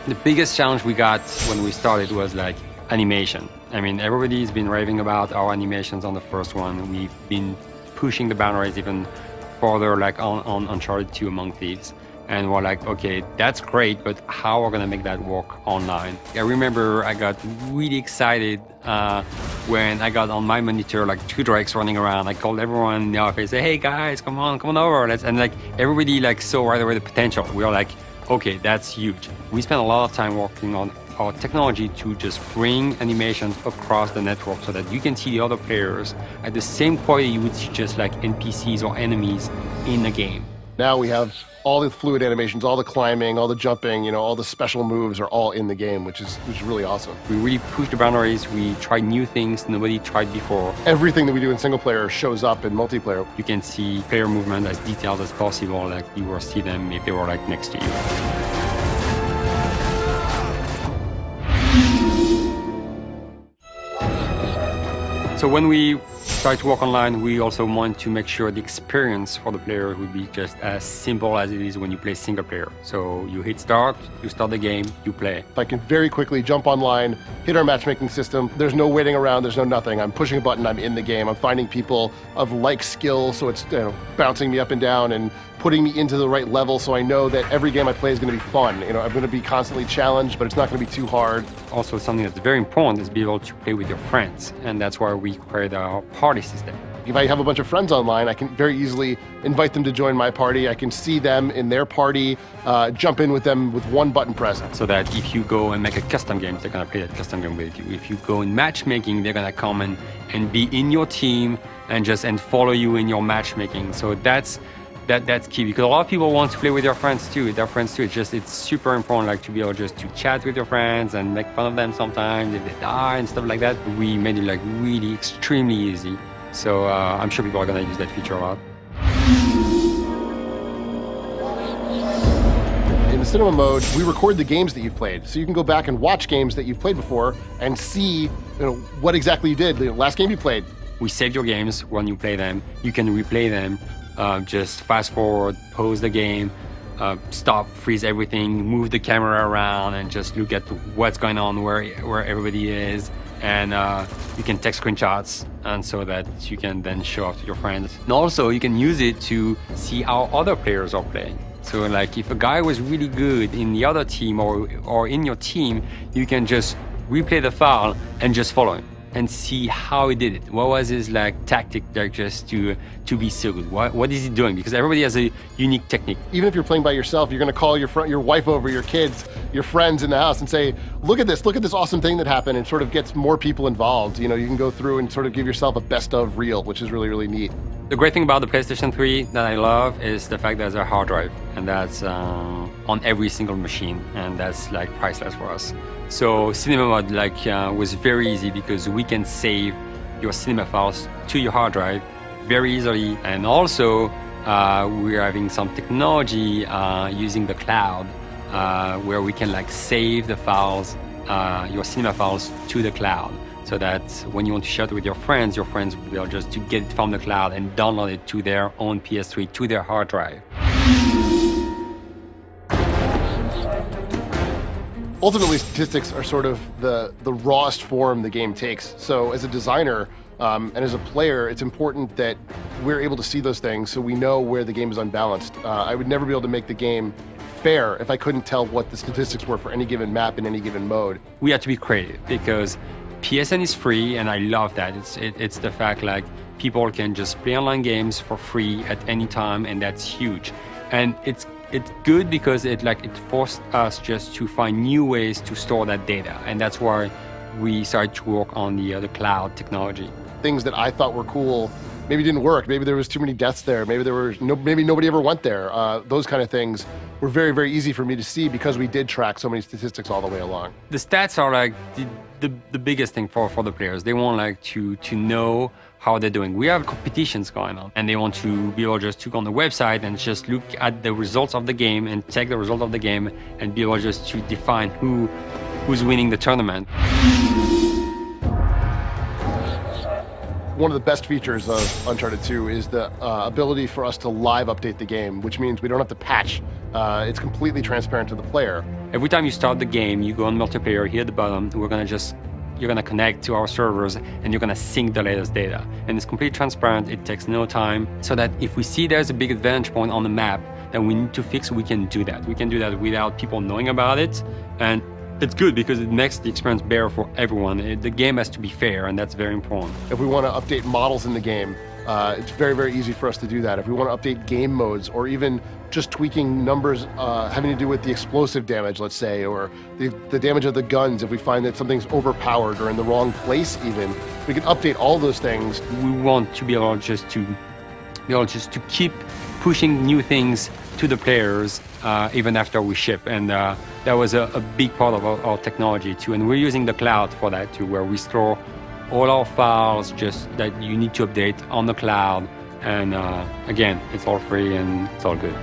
The biggest challenge we got when we started was like animation. I mean, everybody's been raving about our animations on the first one. We've been pushing the boundaries even further, like on Uncharted 2 Among Thieves. And we're like, okay, that's great, but how are we gonna make that work online? I remember I got really excited when I got on my monitor like 2 drakes running around. I called everyone in the office, say, hey guys, come on over. And like everybody like saw right away the potential. We were like, okay, that's huge. We spent a lot of time working on our technology to just bring animations across the network so that you can see the other players at the same quality you would see just like NPCs or enemies in the game. Now we have all the fluid animations, all the climbing, all the jumping, you know, all the special moves are all in the game, which is really awesome. We really pushed the boundaries. We tried new things nobody tried before. Everything that we do in single player shows up in multiplayer. You can see player movement as detailed as possible, like you will see them if they were like next to you. So when we started to work online, we also want to make sure the experience for the player would be just as simple as it is when you play single player. So you hit start, you start the game, you play. I can very quickly jump online, hit our matchmaking system. There's no waiting around, there's no nothing. I'm pushing a button, I'm in the game. I'm finding people of like skill, so it's bouncing me up and down and putting me into the right level so I know that every game I play is going to be fun. You know, I'm going to be constantly challenged, but it's not going to be too hard. Also, something that's very important is be able to play with your friends, and that's why we created our party system. If I have a bunch of friends online, I can very easily invite them to join my party. I can see them in their party, jump in with them with one button press. So that if you go and make a custom game, they're going to play that custom game with you. If you go in matchmaking, they're going to come and be in your team and follow you in your matchmaking. So that's key, because a lot of people want to play with their friends too. It's super important, like to be able just to chat with your friends and make fun of them sometimes if they die and stuff like that. We made it like really extremely easy. So I'm sure people are gonna use that feature a lot. In the cinema mode, we record the games that you've played, so you can go back and watch games that you've played before and see, what exactly you did the last game you played. We save your games when you play them. You can replay them. Just fast forward, pause the game, stop, freeze everything, move the camera around, and just look at what's going on, where everybody is. And you can take screenshots, and so that you can then show off to your friends. And also, you can use it to see how other players are playing. So, like, if a guy was really good in the other team or in your team, you can just replay the file and just follow him and see how he did it. What was his tactic just to be so good? What is he doing? Because everybody has a unique technique. Even if you're playing by yourself, you're gonna call your wife over, your kids, your friends in the house and say, look at this awesome thing that happened, and sort of gets more people involved. You can go through and sort of give yourself a best of reel, which is really, really neat. The great thing about the PlayStation 3 that I love is the fact that there's a hard drive, and that's on every single machine, and that's like priceless for us. So cinema mode was very easy because we can save your cinema files to your hard drive very easily, and also we're having some technology using the cloud where we can save the files, your cinema files, to the cloud, so that when you want to share it with your friends will be able just to get it from the cloud and download it to their own PS3, to their hard drive. Ultimately, statistics are sort of the rawest form the game takes. So as a designer and as a player, it's important that we're able to see those things so we know where the game is unbalanced. I would never be able to make the game fair if I couldn't tell what the statistics were for any given map in any given mode. We had to be creative because PSN is free, and I love that. It's the fact people can just play online games for free at any time, and that's huge. And it's good because it forced us just to find new ways to store that data, and that's why we started to work on the cloud technology. Things that I thought were cool maybe didn't work. Maybe there was too many deaths there. Maybe maybe nobody ever went there. Those kind of things were very, very easy for me to see because we did track so many statistics all the way along. The stats are the biggest thing for the players. They want to know how they're doing. We have competitions going on, and they want to be able just to go on the website and just look at the results of the game and check the result of the game and be able just to define who's winning the tournament. One of the best features of Uncharted 2 is the ability for us to live update the game, which means we don't have to patch. It's completely transparent to the player. every time you start the game, you go on multiplayer here at the bottom, you're gonna connect to our servers and you're gonna sync the latest data. And it's completely transparent, it takes no time, so that if we see there's a big advantage point on the map that we need to fix, we can do that. We can do that without people knowing about it. And it's good because it makes the experience better for everyone. The game has to be fair, and that's very important. If we want to update models in the game, it's very, very easy for us to do that. If we want to update game modes, or even just tweaking numbers having to do with the explosive damage, let's say, or the damage of the guns, if we find that something's overpowered or in the wrong place even, we can update all those things. We want to be able just to keep pushing new things to the players even after we ship. And that was a big part of our technology too. And we're using the cloud for that too, where we store all our files just that you need to update on the cloud. And again, it's all free and it's all good.